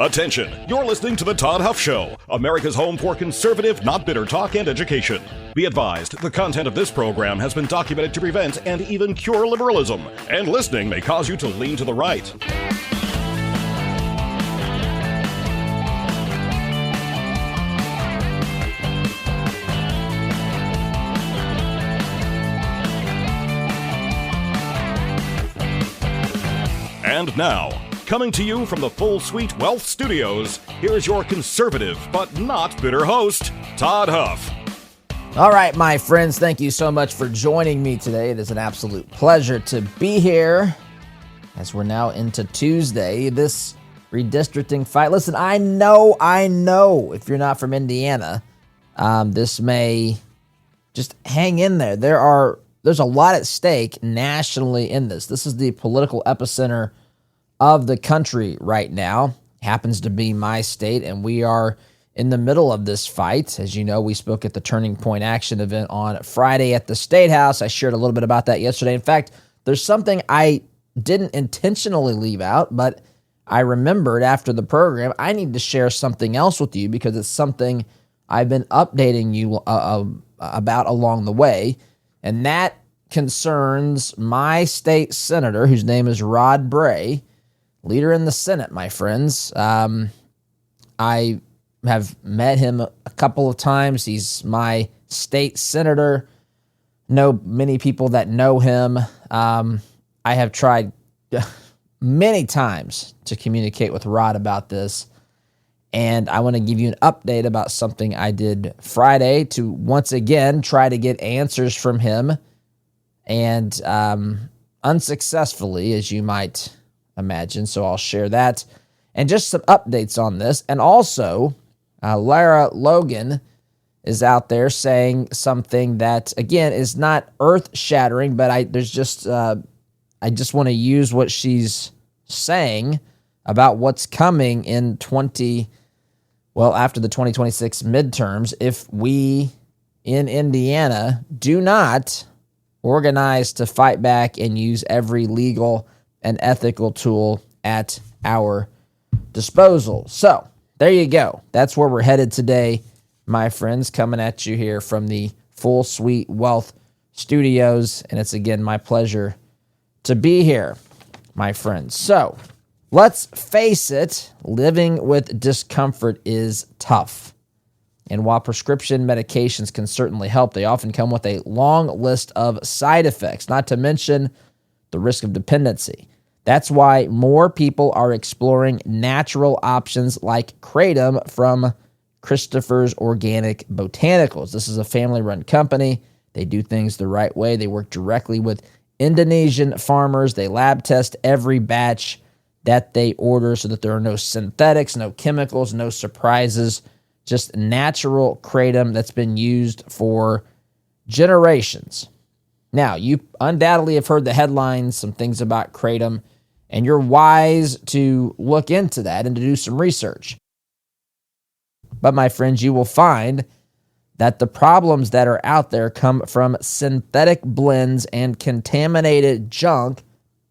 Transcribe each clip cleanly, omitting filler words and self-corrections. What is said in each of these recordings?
Attention, you're listening to The Todd Huff Show, America's home for conservative, not bitter talk and education. Be advised, the content of this program has been documented to prevent and even cure liberalism, and listening may cause you to lean to the right. And now, coming to you from the Full Suite Wealth Studios, here's your conservative but not bitter host, Todd Huff. All right, my friends, thank you so much for joining me today. It is an absolute pleasure to be here as we're now into Tuesday, this redistricting fight. Listen, I know, if you're not from Indiana, this may just hang in there. There's a lot at stake nationally in this. This is the political epicenter of the country right now. Happens to be my state, and we are in the middle of this fight. As you know, we spoke at the Turning Point Action event on Friday at the Statehouse. I shared a little bit about that yesterday. In fact, there's something I didn't intentionally leave out, but I remembered after the program, I need to share something else with you because it's something I've been updating you about along the way, and that concerns my state senator, whose name is Bray, leader in the Senate, my friends. I have met him a couple of times. He's my state senator. Know many people that know him. I have tried many times to communicate with Rod about this, and I want to give you an update about something I did Friday to once again try to get answers from him, and unsuccessfully, as you might imagine. So I'll share that and just some updates on this. And also, Lara Logan is out there saying something that, again, is not earth-shattering, but I just want to use what she's saying about what's coming in after the 2026 midterms if we in Indiana do not organize to fight back and use every legal and ethical tool at our disposal. So there you go. That's where we're headed today, my friends, coming at you here from the Full Suite Wealth Studios. And it's, again, my pleasure to be here, my friends. So let's face it, living with discomfort is tough. And while prescription medications can certainly help, they often come with a long list of side effects, not to mention the risk of dependency. That's why more people are exploring natural options like Kratom from Christopher's Organic Botanicals. This is a family-run company. They do things the right way. They work directly with Indonesian farmers. They lab test every batch that they order so that there are no synthetics, no chemicals, no surprises, just natural Kratom that's been used for generations. Now, you undoubtedly have heard the headlines, some things about Kratom, and you're wise to look into that and to do some research. But my friends, you will find that the problems that are out there come from synthetic blends and contaminated junk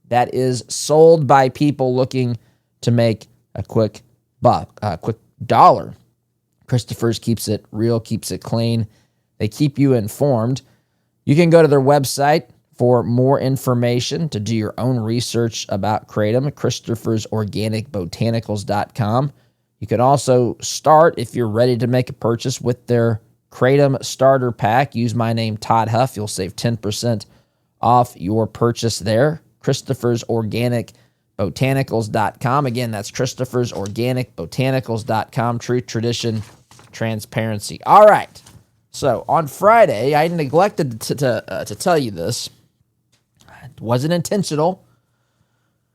that is sold by people looking to make a quick buck, a quick dollar. Christopher's keeps it real, keeps it clean. They keep you informed. You can go to their website for more information to do your own research about Kratom, Christopher'sOrganicBotanicals.com. You can also start, if you're ready to make a purchase, with their Kratom Starter Pack. Use my name, Todd Huff. You'll save 10% off your purchase there. Christopher'sOrganicBotanicals.com. Again, that's Christopher'sOrganicBotanicals.com. Truth, tradition, transparency. All right. So on Friday, I neglected to tell you this. It wasn't intentional.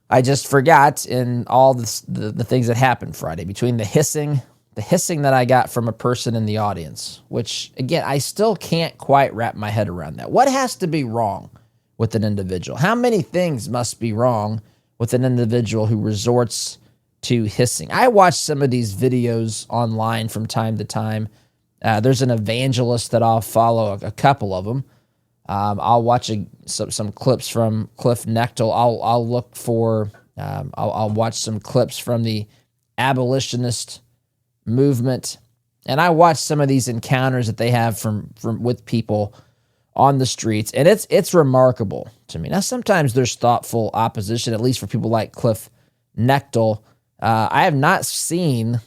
I just forgot in all the things that happened Friday, between the hissing that I got from a person in the audience, which, again, I still can't quite wrap my head around that. What has to be wrong with an individual? How many things must be wrong with an individual who resorts to hissing? I watch some of these videos online from time to time. There's an evangelist that I'll follow, a couple of them. I'll watch some clips from Cliff Nechtel. I'll look for, I'll watch some clips from the abolitionist movement. And I watched some of these encounters that they have from with people on the streets, and it's remarkable to me. Now, sometimes there's thoughtful opposition, at least for people like Cliff Knechtel. I have not seen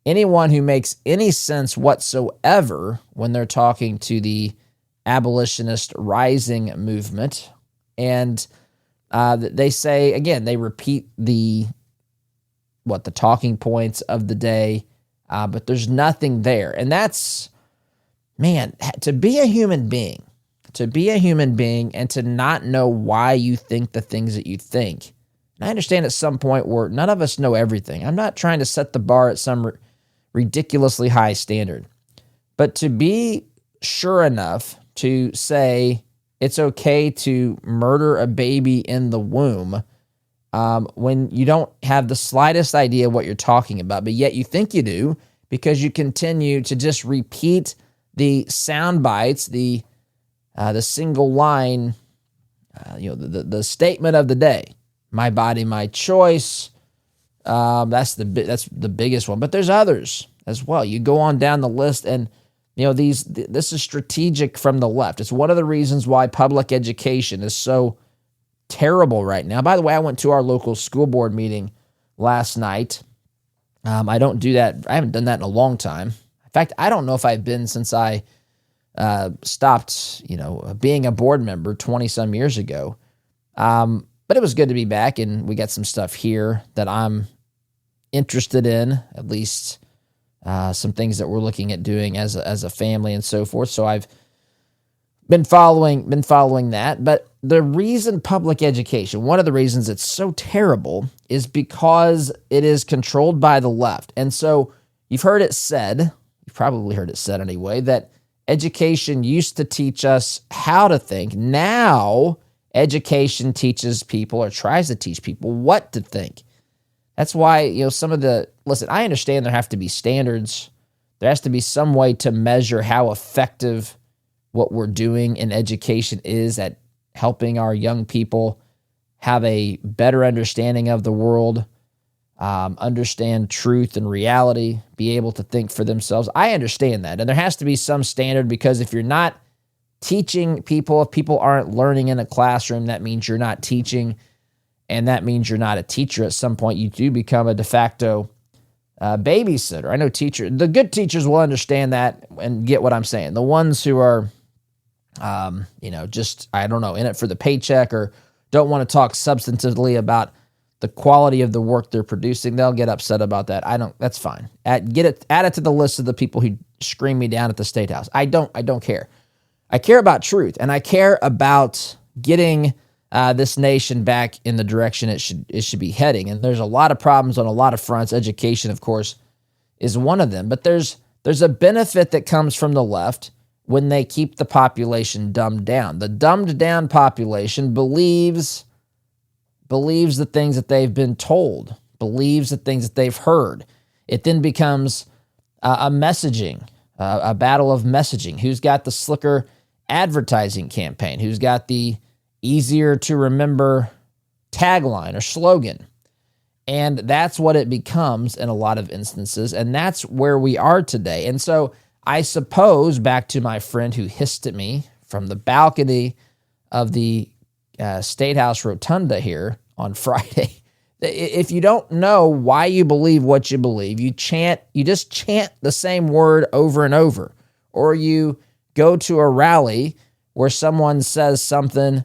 anyone who makes any sense whatsoever when they're talking to the abolitionist rising movement. And they say, again, they repeat the talking points of the day, but there's nothing there. And that's, man, to be a human being and to not know why you think the things that you think. And I understand at some point where none of us know everything. I'm not trying to set the bar at some ridiculously high standard, but to be sure enough to say it's okay to murder a baby in the womb when you don't have the slightest idea what you're talking about, but yet you think you do because you continue to just repeat the sound bites, the single line, the statement of the day, my body, my choice. That's the biggest one, but there's others as well. You go on down the list, and this is strategic from the left. It's one of the reasons why public education is so terrible right now. By the way, I went to our local school board meeting last night. I don't do that. I haven't done that in a long time. In fact, I don't know if I've been since I stopped, being a board member 20 some years ago. But it was good to be back, and we got some stuff here that I'm interested in, at least some things that we're looking at doing as a family and so forth. So I've been following that. But the reason public education, one of the reasons it's so terrible, is because it is controlled by the left. And so you've probably heard it said anyway, that education used to teach us how to think. Now education teaches people, or tries to teach people, what to think. That's why, listen, I understand there have to be standards. There has to be some way to measure how effective what we're doing in education is at helping our young people have a better understanding of the world, understand truth and reality, be able to think for themselves. I understand that. And there has to be some standard, because if you're not teaching people, if people aren't learning in a classroom, that means you're not teaching, and that means you're not a teacher. At some point, you do become a de facto babysitter. I know the good teachers will understand that and get what I'm saying. The ones who are, just, I don't know, in it for the paycheck, or don't want to talk substantively about the quality of the work they're producing, they'll get upset about that. That's fine. Add it to the list of the people who scream me down at the Statehouse. I don't care. I care about truth, and I care about getting this nation back in the direction it should be heading. And there's a lot of problems on a lot of fronts. Education, of course, is one of them. But there's a benefit that comes from the left when they keep the population dumbed down. The dumbed down population believes the things that they've been told, believes the things that they've heard. It then becomes a battle of messaging. Who's got the slicker advertising campaign? Who's got the easier to remember tagline or slogan? And that's what it becomes in a lot of instances. And that's where we are today. And so I suppose, back to my friend who hissed at me from the balcony of the Statehouse Rotunda here on Friday, if you don't know why you believe what you believe, you just chant the same word over and over, or you go to a rally where someone says something,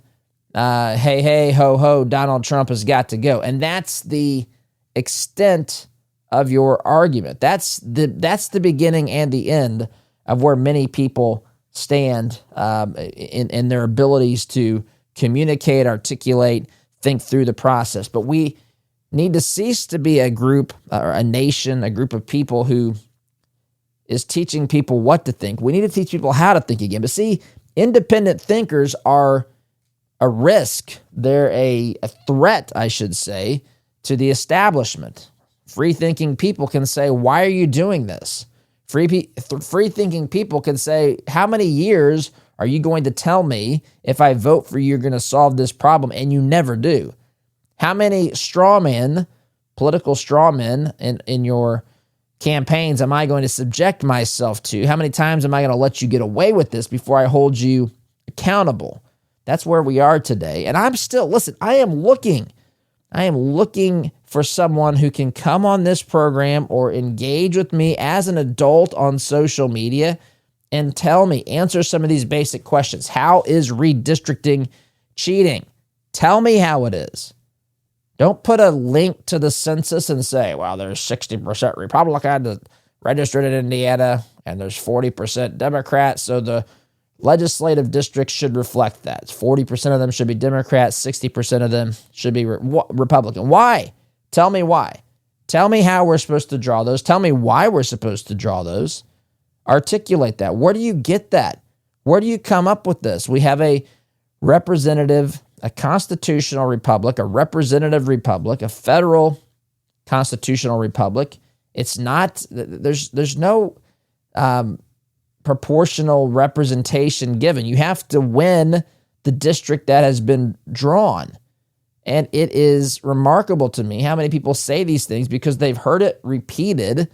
hey, hey, ho, ho, Donald Trump has got to go. And that's the extent of your argument. That's the beginning and the end of where many people stand in their abilities to communicate, articulate, think through the process. But we need to cease to be a group or a nation, a group of people who is teaching people what to think. We need to teach people how to think again. But see, independent thinkers are a risk. They're a threat, I should say, to the establishment. Free-thinking people can say, why are you doing this? Free-thinking people can say, how many years are you going to tell me if I vote for you, you're going to solve this problem? And you never do. How many straw men political straw men in your campaigns am I going to subject myself to? How many times am I going to let you get away with this before I hold you accountable? That's where we are today. And I'm still, listen, I am looking for someone who can come on this program or engage with me as an adult on social media and answer some of these basic questions. How is redistricting cheating? Tell me how it is. Don't put a link to the census and say, well, there's 60% Republican registered in Indiana and there's 40% Democrat, so the legislative districts should reflect that. 40% of them should be Democrats, 60% of them should be Republican. Why? Tell me why. Tell me how we're supposed to draw those. Tell me why we're supposed to draw those. Articulate that. Where do you get that? Where do you come up with this? We have a representative, a constitutional republic, a representative republic, a federal constitutional republic. It's not, there's no proportional representation given. You have to win the district that has been drawn. And it is remarkable to me how many people say these things because they've heard it repeated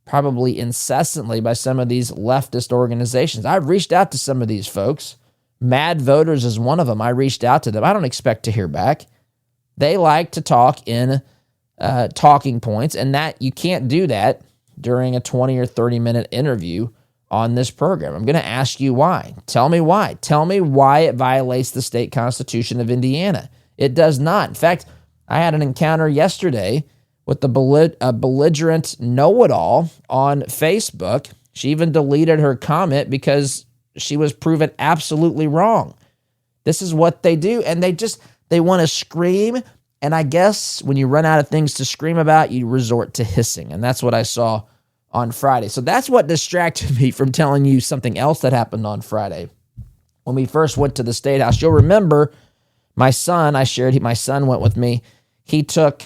probably incessantly by some of these leftist organizations. I've reached out to some of these folks. Mad Voters is one of them. I reached out to them. I don't expect to hear back. They like to talk in talking points, and that you can't do that during a 20 or 30-minute interview on this program. I'm going to ask you why. Tell me why. Tell me why it violates the state constitution of Indiana. It does not. In fact, I had an encounter yesterday with a belligerent know-it-all on Facebook. She even deleted her comment because she was proven absolutely wrong. This is what they do, and they want to scream, and I guess when you run out of things to scream about, you resort to hissing, and that's what I saw on Friday. So that's what distracted me from telling you something else that happened on Friday. When we first went to the Statehouse, you'll remember my son went with me. He took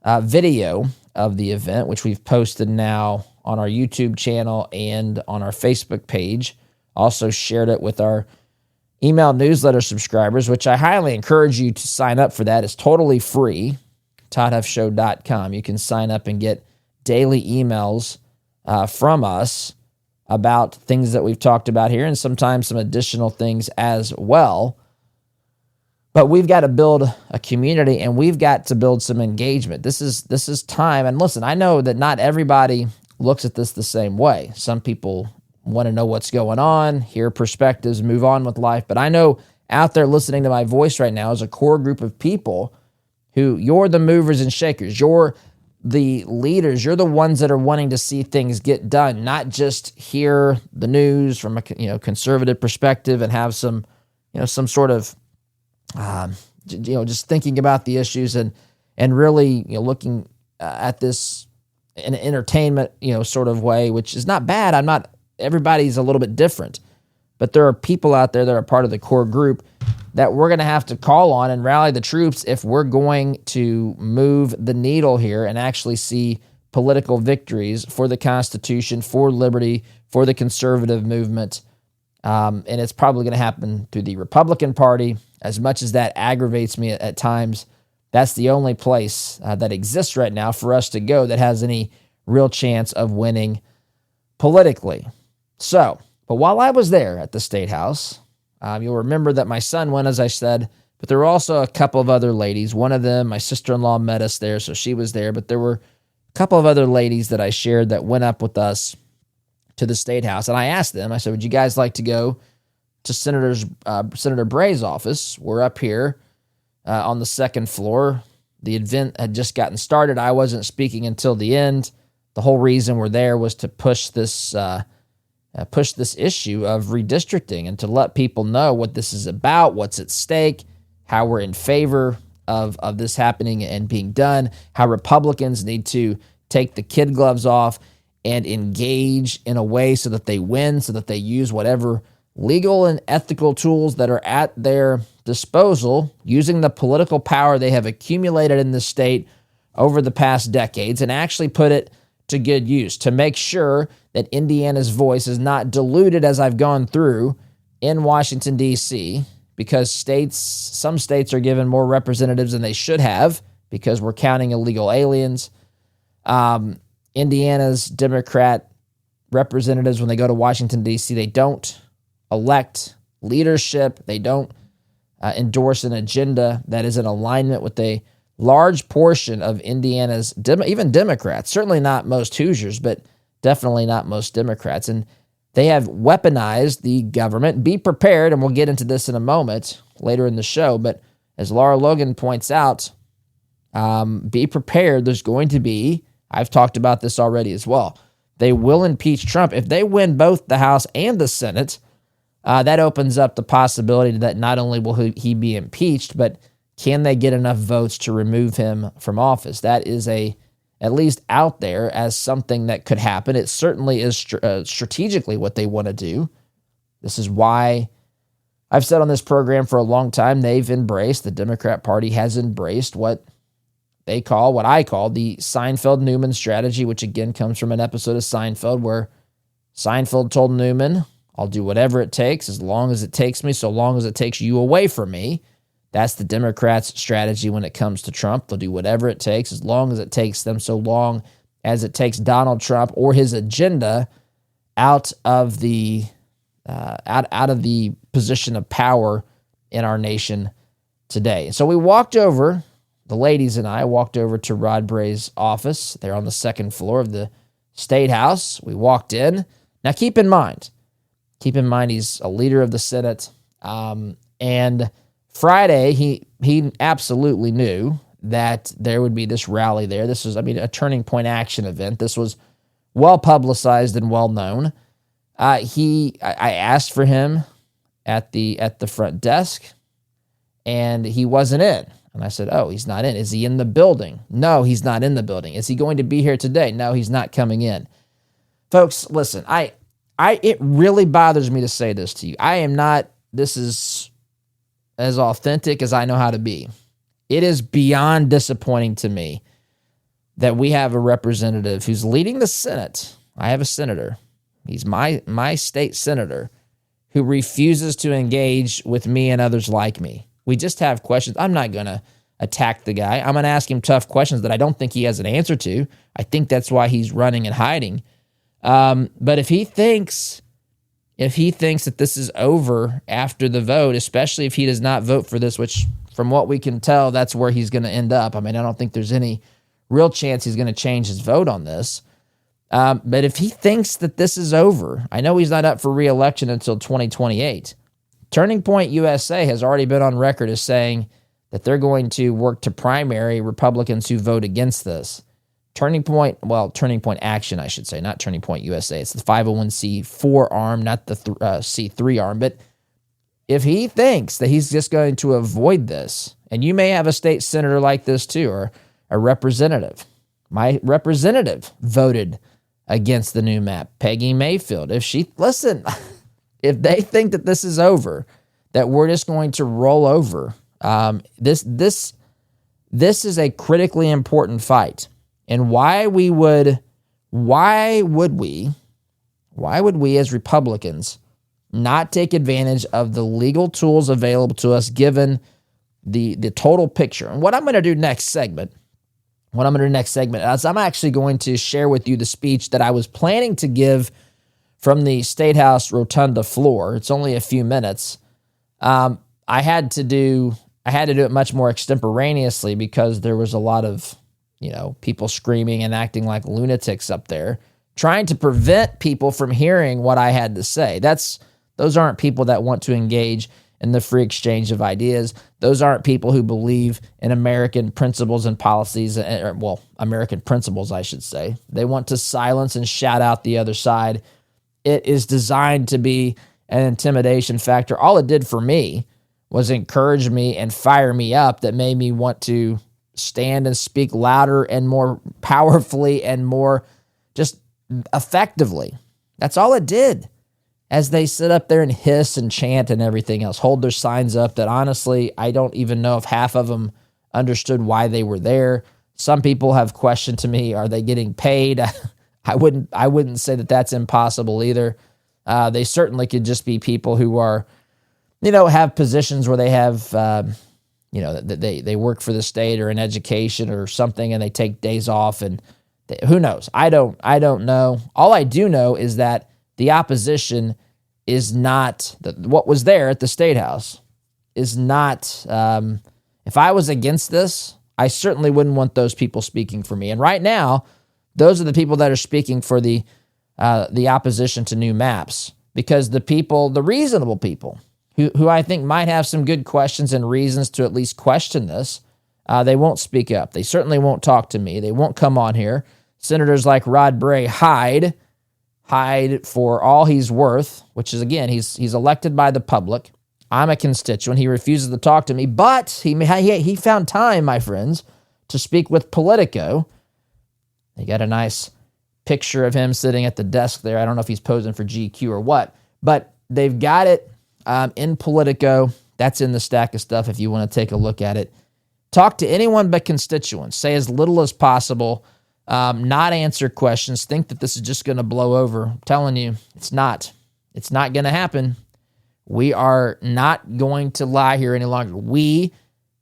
a video of the event, which we've posted now on our YouTube channel and on our Facebook page. Also shared it with our email newsletter subscribers, which I highly encourage you to sign up for that. It's totally free, toddhuffshow.com. You can sign up and get daily emails from us about things that we've talked about here and sometimes some additional things as well. But we've got to build a community and we've got to build some engagement. This is time. And listen, I know that not everybody looks at this the same way. Some people want to know what's going on, hear perspectives, move on with life. But I know out there listening to my voice right now is a core group of people who you're the movers and shakers. You're the leaders. You're the ones that are wanting to see things get done, not just hear the news from a conservative perspective and have some sort of just thinking about the issues and really looking at this in an entertainment sort of way, which is not bad. Everybody's a little bit different, but there are people out there that are part of the core group that we're going to have to call on and rally the troops if we're going to move the needle here and actually see political victories for the Constitution, for liberty, for the conservative movement. And it's probably going to happen through the Republican Party. As much as that aggravates me at times, that's the only place that exists right now for us to go that has any real chance of winning politically. So, but while I was there at the Statehouse, you'll remember that my son went, as I said, but there were also a couple of other ladies. One of them, my sister-in-law, met us there, so she was there. But there were a couple of other ladies that I shared that went up with us to the Statehouse. And I asked them, I said, would you guys like to go to Senator Bray's office? We're up here on the second floor. The event had just gotten started. I wasn't speaking until the end. The whole reason we're there was to push this issue of redistricting and to let people know what this is about, what's at stake, how we're in favor of this happening and being done, how Republicans need to take the kid gloves off and engage in a way so that they win, so that they use whatever legal and ethical tools that are at their disposal, using the political power they have accumulated in the state over the past decades, and actually put it to good use to make sure that Indiana's voice is not diluted, as I've gone through in Washington, D.C., because some states are given more representatives than they should have because we're counting illegal aliens. Indiana's Democrat representatives, when they go to Washington, D.C., they don't elect leadership. They don't endorse an agenda that is in alignment with a large portion of Indiana's, even Democrats, certainly not most Hoosiers, but definitely not most Democrats. And they have weaponized the government. Be prepared, and we'll get into this in a moment later in the show, but as Lara Logan points out, be prepared. There's going to be, I've talked about this already as well, they will impeach Trump. If they win both the House and the Senate, that opens up the possibility that not only will he be impeached, but can they get enough votes to remove him from office? That is at least out there as something that could happen. It certainly is strategically what they want to do. This is why I've said on this program for a long time, the Democrat Party has embraced what I call the Seinfeld-Newman strategy, which again comes from an episode of Seinfeld where Seinfeld told Newman, I'll do whatever it takes as long as it takes me, so long as it takes you away from me. That's the Democrats' strategy when it comes to Trump. They'll do whatever it takes as long as it takes them, so long as it takes Donald Trump or his agenda out of the position of power in our nation today. So the ladies and I walked over to Rod Bray's office. They're on the second floor of the Statehouse. We walked in. Now keep in mind he's a leader of the Senate. And Friday, he absolutely knew that there would be this rally there. This was, a turning point action event. This was well publicized and well known. I asked for him at the front desk, and he wasn't in. And I said, "Oh, he's not in. Is he in the building?" "No, he's not in the building." "Is he going to be here today?" "No, he's not coming in." Folks, listen, it really bothers me to say this to you. This is as authentic as I know how to be. It is beyond disappointing to me that we have a representative who's leading the Senate. I have a senator. He's my state senator who refuses to engage with me and others like me. We just have questions. I'm not going to attack the guy. I'm going to ask him tough questions that I don't think he has an answer to. I think that's why he's running and hiding. But if he thinks that this is over after the vote, especially if he does not vote for this, which from what we can tell, that's where he's going to end up. I don't think there's any real chance he's going to change his vote on this. But if he thinks that this is over, I know he's not up for re-election until 2028. Turning Point USA has already been on record as saying that they're going to work to primary Republicans who vote against this. Turning Point Action, I should say, not Turning Point USA. It's the 501c4 arm, not the C3 arm. But if he thinks that he's just going to avoid this, and you may have a state senator like this too, or a representative. My representative voted against the new map, Peggy Mayfield. If they think that this is over, that we're just going to roll over, this is a critically important fight. And why would we as Republicans not take advantage of the legal tools available to us given the total picture? And what I'm going to do next segment is I'm actually going to share with you the speech that I was planning to give from the Statehouse Rotunda floor. It's only a few minutes. I had to do it much more extemporaneously because there was a lot of people screaming and acting like lunatics up there, trying to prevent people from hearing what I had to say. Those aren't people that want to engage in the free exchange of ideas. Those aren't people who believe in American principles and policies, American principles, I should say. They want to silence and shout out the other side. It is designed to be an intimidation factor. All it did for me was encourage me and fire me up, that made me want to stand and speak louder and more powerfully and more just effectively. That's all it did. As they sit up there and hiss and chant and everything else, hold their signs up that honestly, I don't even know if half of them understood why they were there. Some people have questioned to me, are they getting paid? I wouldn't say that that's impossible either. They certainly could just be people who are, have positions where they have that they work for the state or in education or something, and they take days off, and who knows? I don't know. All I do know is that the opposition is not what was there at the Statehouse is not. If I was against this, I certainly wouldn't want those people speaking for me. And right now, those are the people that are speaking for the opposition to new maps, because the reasonable people who I think might have some good questions and reasons to at least question this, they won't speak up. They certainly won't talk to me. They won't come on here. Senators like Rod Bray hide for all he's worth, which is, again, he's elected by the public. I'm a constituent. He refuses to talk to me, but he found time, my friends, to speak with Politico. They got a nice picture of him sitting at the desk there. I don't know if he's posing for GQ or what, but they've got it in Politico. That's in the stack of stuff if you want to take a look at it. Talk to anyone but constituents. Say as little as possible. Not answer questions. Think that this is just going to blow over. I'm telling you, it's not. It's not going to happen. We are not going to lie here any longer. We,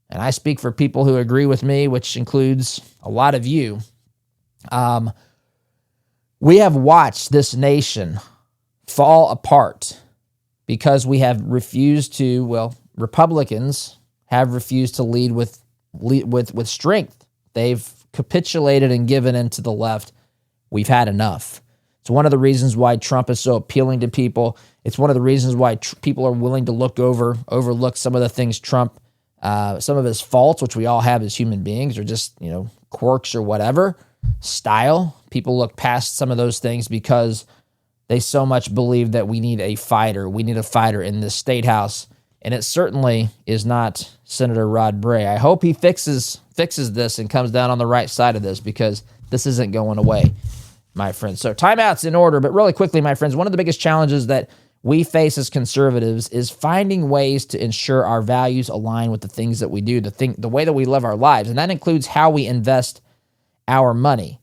and I speak for people who agree with me, which includes a lot of you, we have watched this nation fall apart because we have refused to, Republicans have refused to lead with strength. They've capitulated and given in to the left. We've had enough. It's one of the reasons why Trump is so appealing to people. It's one of the reasons why people are willing to overlook some of the things Trump, some of his faults, which we all have as human beings, or just, quirks or whatever, style. People look past some of those things because they so much believe that we need a fighter. We need a fighter in this Statehouse. And it certainly is not Senator Rod Bray. I hope he fixes this and comes down on the right side of this, because this isn't going away, my friends. So timeout's in order, but really quickly, my friends, one of the biggest challenges that we face as conservatives is finding ways to ensure our values align with the things that we do, the way that we live our lives, and that includes how we invest our money.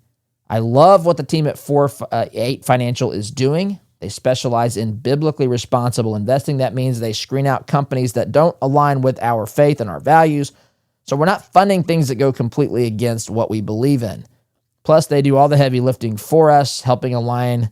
I love what the team at 4-8 Financial is doing. They specialize in biblically responsible investing. That means they screen out companies that don't align with our faith and our values. So we're not funding things that go completely against what we believe in. Plus, they do all the heavy lifting for us, helping align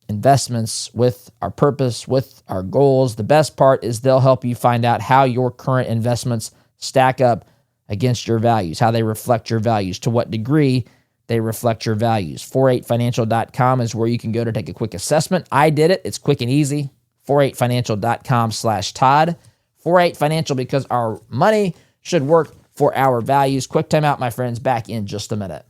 investments with our purpose, with our goals. The best part is they'll help you find out how your current investments stack up against your values, how they reflect your values, to what degree they reflect your values. 48financial.com is where you can go to take a quick assessment. I did it. It's quick and easy. 48financial.com/Todd. 48 Financial, because our money should work for our values. Quick time out, my friends. Back in just a minute.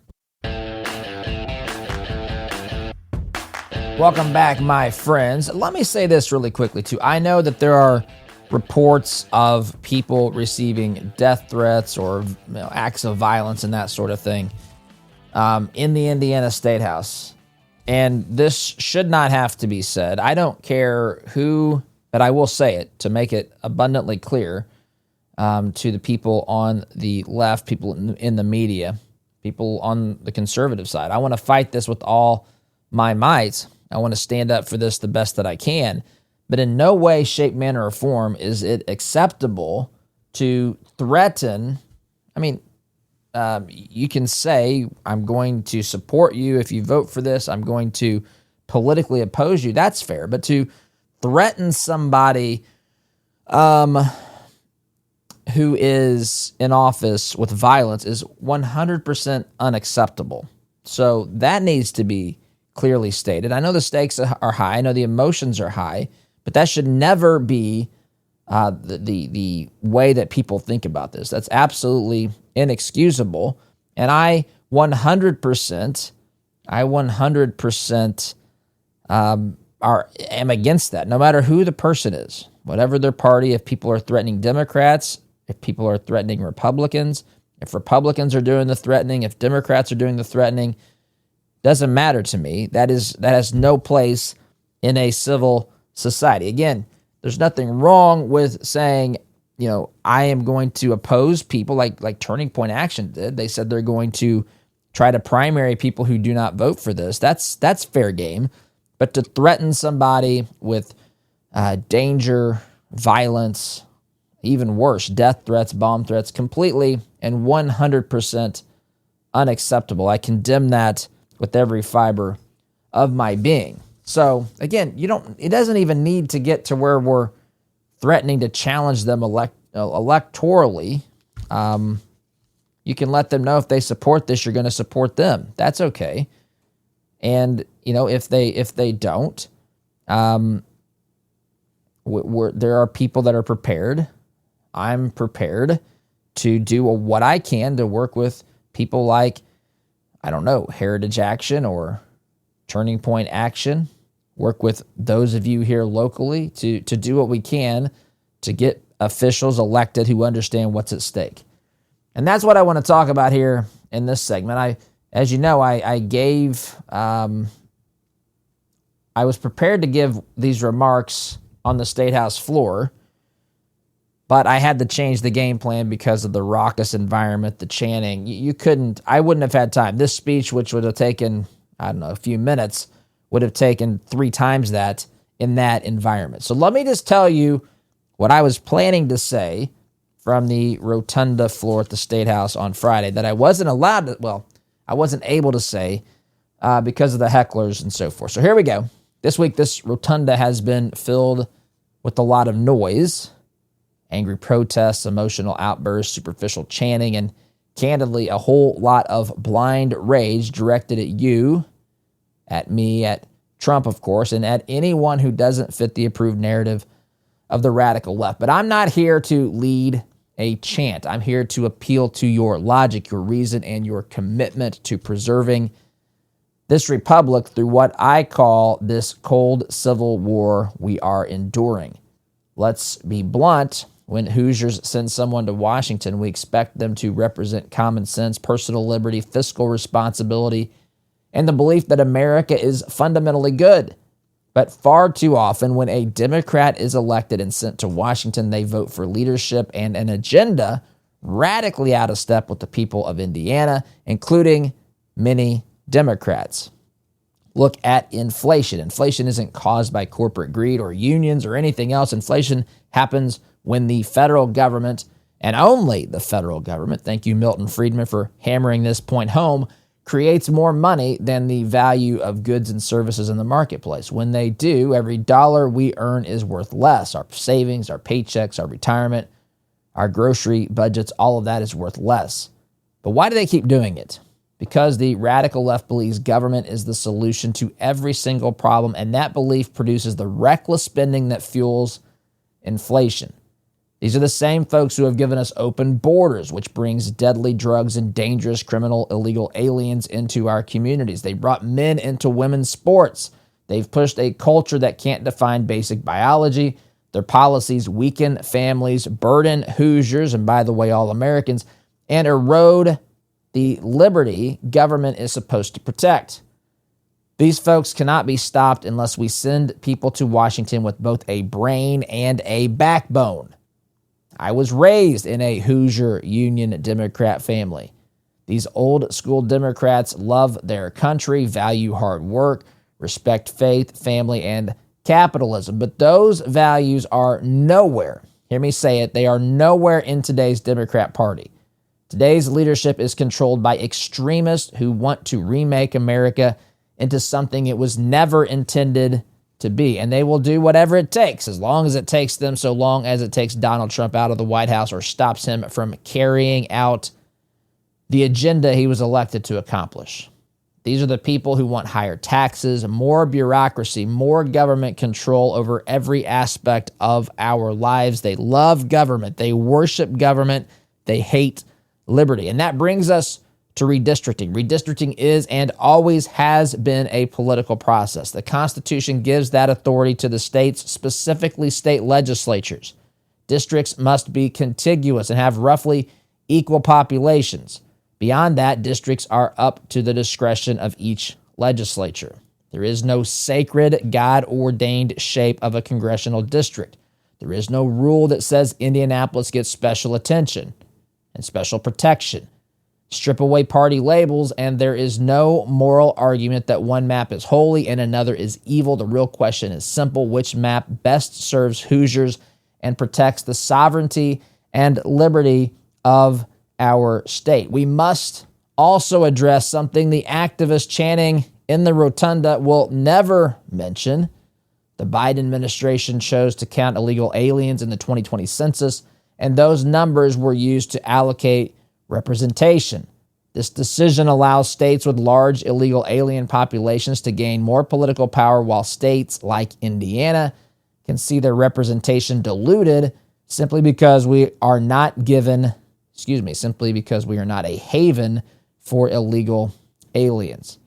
Welcome back, my friends. Let me say this really quickly, too. I know that there are reports of people receiving death threats or acts of violence and that sort of thing in the Indiana Statehouse. And this should not have to be said. I don't care who, but I will say it to make it abundantly clear to the people on the left, people in the media, people on the conservative side. I want to fight this with all my might. I want to stand up for this the best that I can. But in no way, shape, manner, or form is it acceptable to threaten. You can say, I'm going to support you if you vote for this. I'm going to politically oppose you. That's fair. But to threaten somebody who is in office with violence is 100% unacceptable. So that needs to be clearly stated. I know the stakes are high. I know the emotions are high, but that should never be the way that people think about this. That's absolutely inexcusable. And I 100% am against that, no matter who the person is, whatever their party. If people are threatening Democrats, if people are threatening Republicans, if Republicans are doing the threatening, if Democrats are doing the threatening, doesn't matter to me. That has no place in a civil society. Again, there's nothing wrong with saying, I am going to oppose people like Turning Point Action did. They said they're going to try to primary people who do not vote for this. That's fair game. But to threaten somebody with danger, violence, even worse, death threats, bomb threats, completely and 100% unacceptable. I condemn that with every fiber of my being. So again, it doesn't even need to get to where we're threatening to challenge them electorally. You can let them know if they support this, you're going to support them. That's okay. And if they don't, there are people that are prepared. I'm prepared to do what I can to work with people like, Heritage Action or Turning Point Action. Work with those of you here locally to do what we can to get officials elected who understand what's at stake. And that's what I want to talk about here in this segment. As you know, I was prepared to give these remarks on the Statehouse floor, but I had to change the game plan because of the raucous environment, the chanting. I wouldn't have had time. This speech, which would have taken, a few minutes, would have taken 3 times that in that environment. So let me just tell you what I was planning to say from the rotunda floor at the Statehouse on Friday that I wasn't able to say because of the hecklers and so forth. So here we go. This week, this rotunda has been filled with a lot of noise, angry protests, emotional outbursts, superficial chanting, and candidly, a whole lot of blind rage directed at you, at me, at Trump, of course, and at anyone who doesn't fit the approved narrative of the radical left. But I'm not here to lead a chant. I'm here to appeal to your logic, your reason, and your commitment to preserving this republic through what I call this cold civil war we are enduring. Let's be blunt. When Hoosiers send someone to Washington, we expect them to represent common sense, personal liberty, fiscal responsibility, and the belief that America is fundamentally good. But far too often, when a Democrat is elected and sent to Washington, they vote for leadership and an agenda radically out of step with the people of Indiana, including many Democrats. Look at inflation. Inflation isn't caused by corporate greed or unions or anything else. Inflation happens when the federal government, and only the federal government, thank you, Milton Friedman, for hammering this point home, creates more money than the value of goods and services in the marketplace. When they do, every dollar we earn is worth less. Our savings, our paychecks, our retirement, our grocery budgets, all of that is worth less. But why do they keep doing it? Because the radical left believes government is the solution to every single problem, and that belief produces the reckless spending that fuels inflation. These are the same folks who have given us open borders, which brings deadly drugs and dangerous criminal illegal aliens into our communities. They brought men into women's sports. They've pushed a culture that can't define basic biology. Their policies weaken families, burden Hoosiers, and by the way, all Americans, and erode the liberty government is supposed to protect. These folks cannot be stopped unless we send people to Washington with both a brain and a backbone. I was raised in a Hoosier Union Democrat family. These old school Democrats love their country, value hard work, respect faith, family, and capitalism. But those values are nowhere, hear me say it, they are nowhere in today's Democrat Party. Today's leadership is controlled by extremists who want to remake America into something it was never intended to be. And they will do whatever it takes, as long as it takes them, so long as it takes Donald Trump out of the White House or stops him from carrying out the agenda he was elected to accomplish. These are the people who want higher taxes, more bureaucracy, more government control over every aspect of our lives. They love government. They worship government. They hate liberty. And that brings us to redistricting. Redistricting is and always has been a political process. The Constitution gives that authority to the states, specifically state legislatures. Districts must be contiguous and have roughly equal populations. Beyond that, districts are up to the discretion of each legislature. There is no sacred, God-ordained shape of a congressional district. There is no rule that says Indianapolis gets special attention and special protection. Strip away party labels, and there is no moral argument that one map is holy and another is evil. The real question is simple: which map best serves Hoosiers and protects the sovereignty and liberty of our state. We must also address something the activists chanting in the rotunda will never mention. The Biden administration chose to count illegal aliens in the 2020 census, and those numbers were used to allocate representation. This decision allows states with large illegal alien populations to gain more political power, while states like Indiana can see their representation diluted simply because we are not a haven for illegal aliens.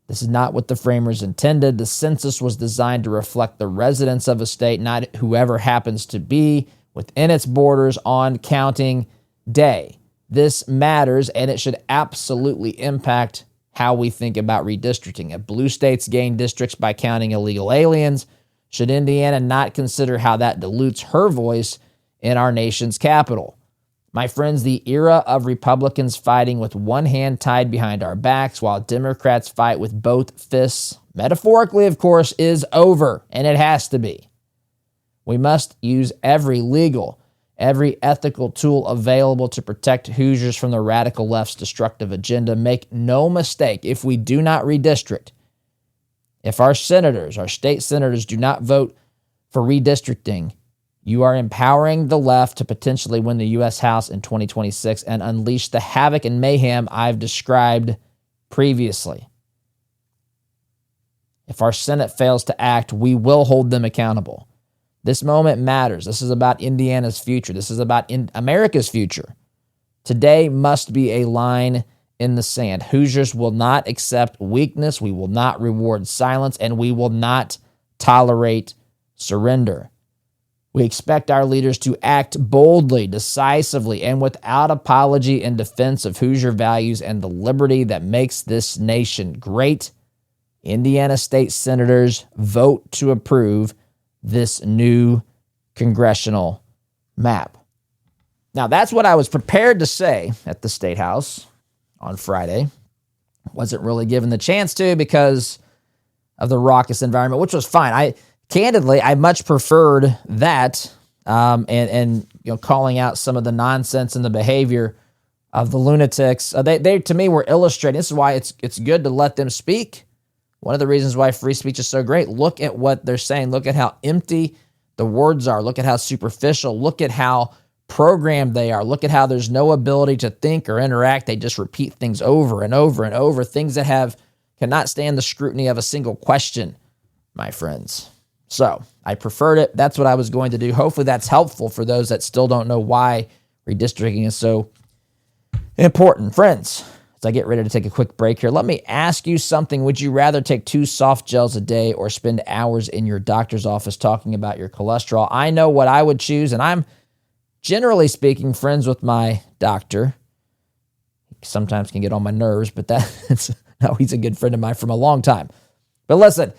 This is not what the framers intended. The census was designed to reflect the residents of a state, not whoever happens to be within its borders on counting day. This matters, and it should absolutely impact how we think about redistricting. If blue states gain districts by counting illegal aliens, should Indiana not consider how that dilutes her voice in our nation's capital? My friends, the era of Republicans fighting with one hand tied behind our backs while Democrats fight with both fists, metaphorically, of course, is over, and it has to be. We must use every legal, every ethical tool available to protect Hoosiers from the radical left's destructive agenda. Make no mistake, if we do not redistrict, if our state senators do not vote for redistricting, you are empowering the left to potentially win the U.S. House in 2026 and unleash the havoc and mayhem I've described previously. If our Senate fails to act, we will hold them accountable. This moment matters. This is about Indiana's future. This is about America's future. Today must be a line in the sand. Hoosiers will not accept weakness. We will not reward silence, and we will not tolerate surrender. We expect our leaders to act boldly, decisively, and without apology in defense of Hoosier values and the liberty that makes this nation great. Indiana state senators, vote to approve this new congressional map. Now, that's what I was prepared to say at the Statehouse on Friday. Wasn't really given the chance to because of the raucous environment, which was fine. Candidly, I much preferred that and calling out some of the nonsense and the behavior of the lunatics. They to me were illustrating. This is why it's good to let them speak. One of the reasons why free speech is so great. Look at what they're saying. Look at how empty the words are. Look at how superficial. Look at how programmed they are. Look at how there's no ability to think or interact. They just repeat things over and over and over. Things that cannot stand the scrutiny of a single question, my friends. So I preferred it. That's what I was going to do. Hopefully that's helpful for those that still don't know why redistricting is so important. Friends, as I get ready to take a quick break here, let me ask you something. Would you rather take 2 soft gels a day or spend hours in your doctor's office talking about your cholesterol? I know what I would choose, and I'm generally speaking friends with my doctor. He sometimes can get on my nerves, but he's a good friend of mine from a long time. But listen,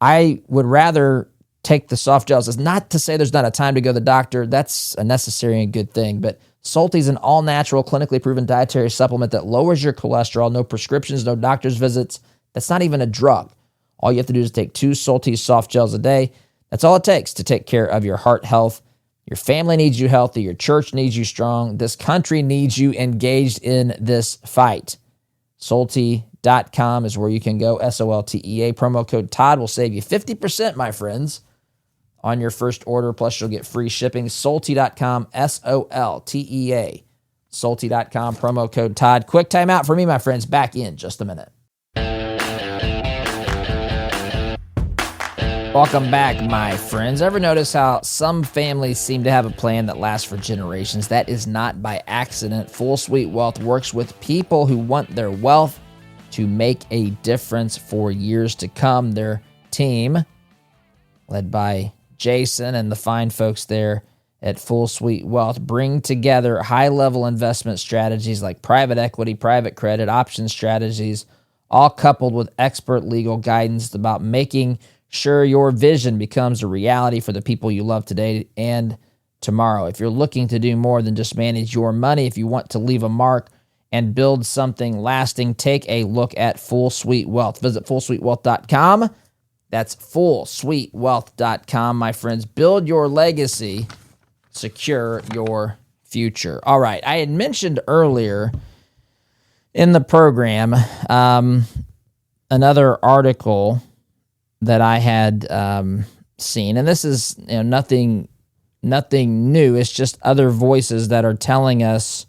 I would rather take the soft gels. It's not to say there's not a time to go to the doctor. That's a necessary and good thing. But Salty is an all-natural, clinically proven dietary supplement that lowers your cholesterol. No prescriptions, no doctor's visits. That's not even a drug. All you have to do is take 2 Salty soft gels a day. That's all it takes to take care of your heart health. Your family needs you healthy. Your church needs you strong. This country needs you engaged in this fight. Salty.com is where you can go. SOLTEA. Promo code Todd will save you 50%, my friends, on your first order. Plus, you'll get free shipping. Salty.com. SOLTEA. Salty.com. Promo code Todd. Quick timeout for me, my friends. Back in just a minute. Welcome back, my friends. Ever notice how some families seem to have a plan that lasts for generations? That is not by accident. Full Suite Wealth works with people who want their wealth to make a difference for years to come. Their team, led by Jason and the fine folks there at Full Suite Wealth, bring together high-level investment strategies like private equity, private credit, option strategies, all coupled with expert legal guidance about making sure your vision becomes a reality for the people you love today and tomorrow. If you're looking to do more than just manage your money, if you want to leave a mark and build something lasting, take a look at Full Suite Wealth. Visit fullsuitewealth.com. That's fullsuitewealth.com, my friends. Build your legacy secure your future. All right. I had mentioned earlier in the program another article that I had seen, and this is nothing new. It's just other voices that are telling us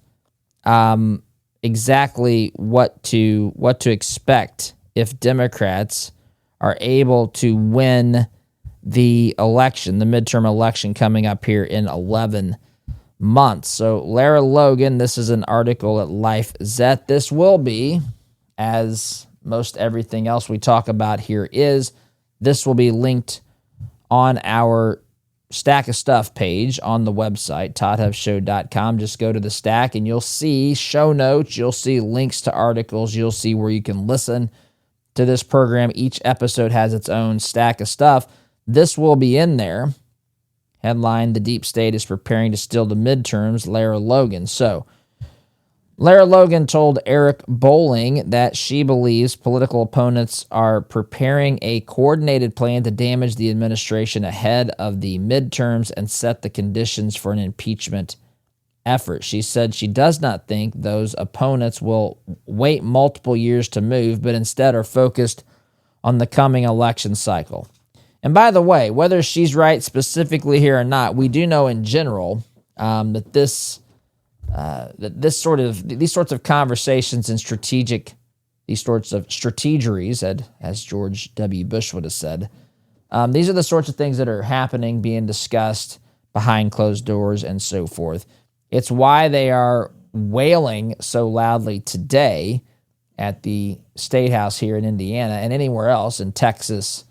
exactly what to expect if Democrats are able to win the election, the midterm election coming up here in 11 months. So Lara Logan, this is an article at LifeZet. This will be, as most everything else we talk about here is, this will be linked on our Stack of Stuff page on the website, toddhuffshow.com. Just go to the stack and you'll see show notes. You'll see links to articles. You'll see where you can listen to this program. Each episode has its own stack of stuff. This will be in there. Headline, The Deep State is Preparing to Steal the Midterms, Lara Logan. So, Lara Logan told Eric Bolling that she believes political opponents are preparing a coordinated plan to damage the administration ahead of the midterms and set the conditions for an impeachment effort. She said she does not think those opponents will wait multiple years to move, but instead are focused on the coming election cycle. And by the way, whether she's right specifically here or not, we do know in general that these sorts of conversations and these sorts of strategeries, as George W. Bush would have said, these are the sorts of things that are happening, being discussed behind closed doors and so forth. It's why they are wailing so loudly today at the Statehouse here in Indiana and anywhere else in Texas,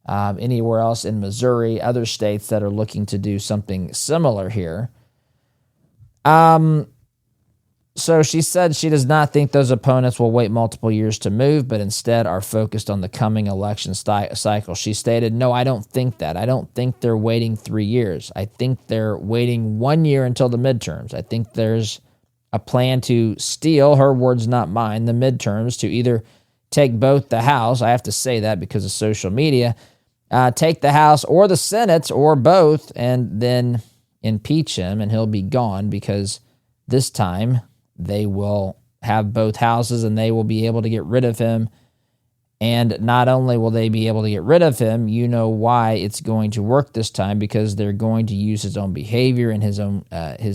anywhere else in Missouri, other states that are looking to do something similar here. So she said she does not think those opponents will wait multiple years to move, but instead are focused on the coming election cycle. She stated, "No, I don't think that. I don't think they're waiting 3 years. I think they're waiting 1 year until the midterms. I think there's a plan to steal," her words, not mine, "the midterms, to either take both the House," I have to say that because of social media, take the House or the Senate or both, and then impeach him, and he'll be gone because this time they will have both houses and they will be able to get rid of him. And not only will they be able to get rid of him, you know why it's going to work this time, because they're going to use his own behavior and his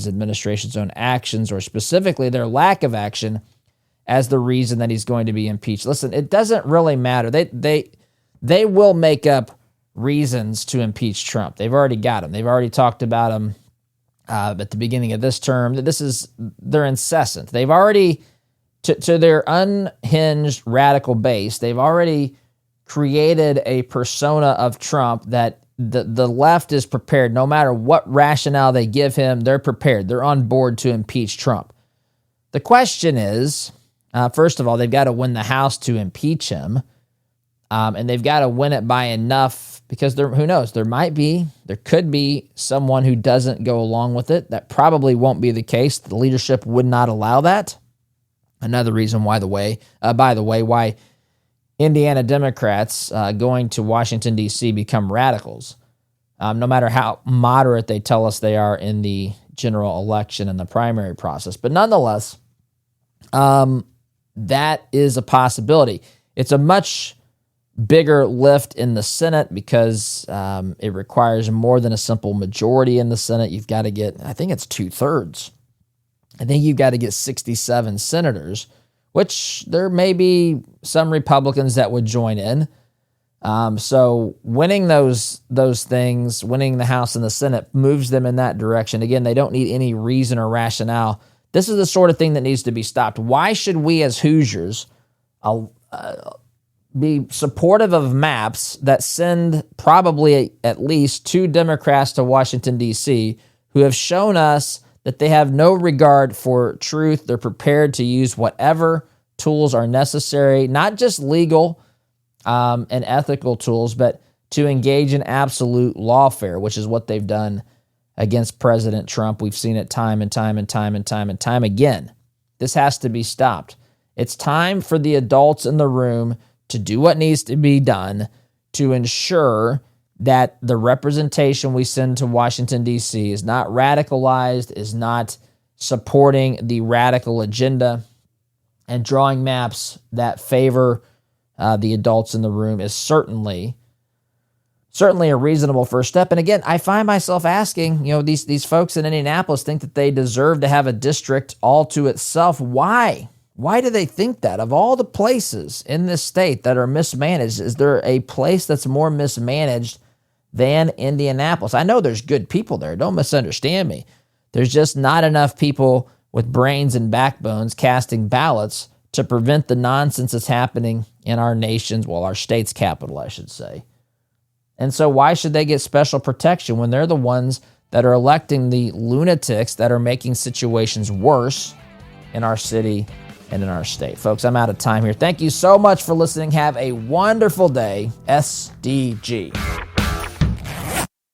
administration's own actions, or specifically their lack of action, as the reason that he's going to be impeached. Listen, it doesn't really matter. They will make up reasons to impeach Trump. They've already got him. They've already talked about him at the beginning of this term. They're incessant. They've already, to their unhinged radical base, they've already created a persona of Trump that the left is prepared. No matter what rationale they give him, they're prepared. They're on board to impeach Trump. The question is, first of all, they've got to win the House to impeach him. And they've got to win it by enough, because who knows, there could be someone who doesn't go along with it. That probably won't be the case. The leadership would not allow that. Another reason why, by the way, why Indiana Democrats going to Washington, D.C. become radicals, no matter how moderate they tell us they are in the general election and the primary process. But nonetheless, that is a possibility. It's a much bigger lift in the Senate because it requires more than a simple majority in the Senate. You've got to get, I think it's 2/3. I think you've got to get 67 senators, which there may be some Republicans that would join in. So winning those things, winning the House and the Senate, moves them in that direction. Again, they don't need any reason or rationale. This is the sort of thing that needs to be stopped. Why should we as Hoosiers be supportive of maps that send probably at least 2 Democrats to Washington, D.C., who have shown us that they have no regard for truth? They're prepared to use whatever tools are necessary, not just legal and ethical tools, but to engage in absolute lawfare, which is what they've done against President Trump. We've seen it time and time again. This has to be stopped. It's time for the adults in the room to do what needs to be done to ensure that the representation we send to Washington, D.C. is not radicalized, is not supporting the radical agenda, and drawing maps that favor the adults in the room is certainly a reasonable first step. And again, I find myself asking, these folks in Indianapolis think that they deserve to have a district all to itself. Why? Why do they think that? Of all the places in this state that are mismanaged, is there a place that's more mismanaged than Indianapolis? I know there's good people there. Don't misunderstand me. There's just not enough people with brains and backbones casting ballots to prevent the nonsense that's happening in our our state's capital, I should say. And so why should they get special protection when they're the ones that are electing the lunatics that are making situations worse in our city and in our state? Folks, I'm out of time here. Thank you so much for listening. Have a wonderful day. SDG.